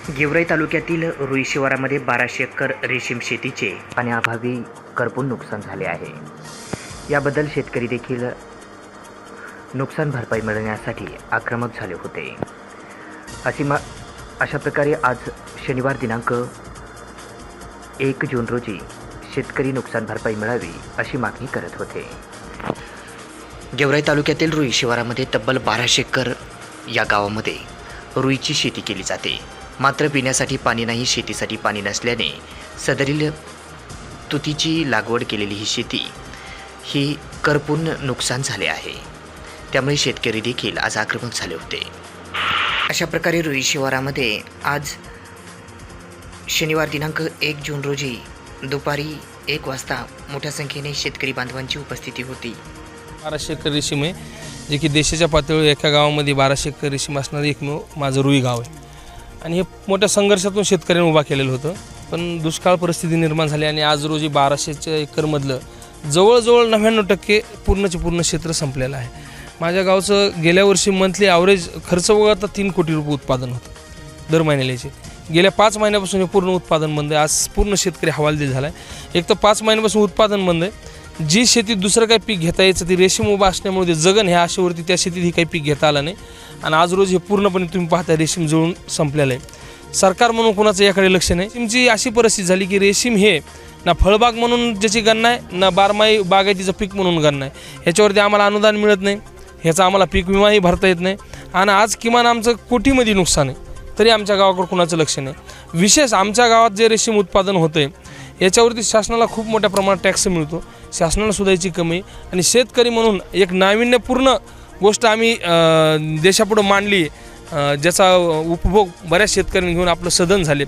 गेवराई तालुक्यातील रुई शिवारामध्ये 1200 एकर रेशीम शेतीचे पाण्याअभावी करपून नुकसान झाले आहे। याबद्दल शेतकरी देखील नुकसान भरपाई मिळवण्यासाठी आक्रमक झाले होते। अशा प्रकारे आज शनिवार दिनांक 1 जून रोजी शेतकरी नुकसान भरपाई मिळावी अशी मागणी करत होते। गेवराई तालुक्यातील रुई शिवारामध्ये तब्बल 1200 एकर या गावामध्ये रुईची शेती केली जाते। मात्र पिण्यासाठी पाणी नाही, शेतीसाठी पाणी नसल्याने सदरील तुतीची लागवड केलेली ही शेती ही करपून नुकसान झाले आहे। त्यामुळे शेतकरी देखील आज आक्रमक झाले होते। अशा प्रकारे रुई शिवारामध्ये आज शनिवार दिनांक 1 जून रोजी दुपारी 1 वाजता मोठ्या संख्येने शेतकरी बांधवांची उपस्थिती होती। 1200 एकर रेशीम आहे, जे की देशाच्या पातळीवर एका गावामध्ये 1200 एकर रेशीम असणारे एकमेव माझं रुई गाव आहे। आणि हे मोठ्या संघर्षातून शेतकऱ्यांनी उभा केलेलं होतं, पण दुष्काळ परिस्थिती निर्माण झाली आणि आज रोजी 1200 एकरमधलं जवळजवळ 99% पूर्णचे पूर्ण क्षेत्र संपलेलं आहे। माझ्या गावचं गेल्या वर्षी मंथली ॲव्हरेज खर्च वगळता 3 कोटी रुपये उत्पादन होतं दर महिन्याला याचे। गेल्या 5 महिन्यापासून हे पूर्ण उत्पादन बंद आहे। आज पूर्ण शेतकरी हवालदिल झाला आहे। एक तर 5 महिन्यापासून उत्पादन बंद आहे। जी शेतीत दुसरं काही पीक घेता यायचं ती रेशीम उभा असल्यामुळे ते जगन ह्या आशेवरती त्या शेतीत ही काही पीक घेता आलं नाही आणि आज रोज हे पूर्णपणे तुम्ही पाहता रेशीम जळून संपलेलं आहे। सरकार म्हणून कोणाचं याकडे लक्ष नाही। रेशीमची अशी परिस्थिती झाली की रेशीम हे ना फळबाग म्हणून ज्याची गणना आहे, ना बारमाही बागायतीचं पीक म्हणून गणना आहे। ह्याच्यावरती आम्हाला अनुदान मिळत नाही, ह्याचा आम्हाला पीक विमाही भरता येत नाही आणि आज किमान आमचं कोटीमध्ये नुकसान आहे, तरी आमच्या गावाकडे कुणाचं लक्ष नाही। विशेष आमच्या गावात जे रेशीम उत्पादन होतं आहे याच्यावरती शासनाला खूप मोठ्या प्रमाणात टॅक्स मिळतो, शासनाला सुद्धा याची कमी आणि शेतकरी म्हणून एक नाविन्यपूर्ण गोष्ट आम्ही देशापुढं मांडली, ज्याचा उपभोग बऱ्याच शेतकऱ्यांनी घेऊन आपलं सदन झाले।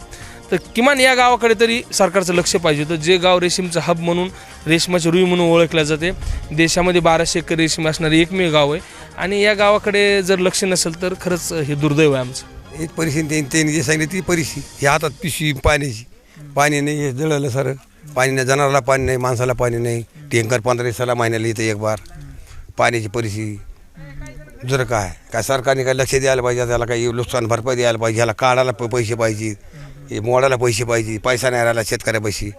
तर किमान या गावाकडे तरी सरकारचं लक्ष पाहिजे होतं, जे गाव रेशीमचं हब म्हणून रेशमाची रुई म्हणून ओळखलं जाते। देशामध्ये 1200 एकर रेशीम असणारे एकमेव गाव आहे आणि या गावाकडे जर लक्ष नसेल तर खरंच हे दुर्दैव आहे आमचं। एक परिस्थिती त्यांनी जे सांगितलं ती परिस्थिती, हे हातात पिशवी पाण्याची, पाणी नाही, हे जळलं सर, पाणी नाही, जनावराला पाणी नाही, माणसाला पाणी नाही, टँकर 15 दिवसाला महिन्याला येतं एक बार, पाण्याची परिस्थिती। जर काय सरकारने काय लक्ष द्यायला पाहिजे, त्याला काही नुकसान भरपाई द्यायला पाहिजे, ह्याला काढायला पैसे पाहिजे, हे मोडायला पैसे पाहिजे, पैसा नाही राहिला शेतकऱ्यापाशी।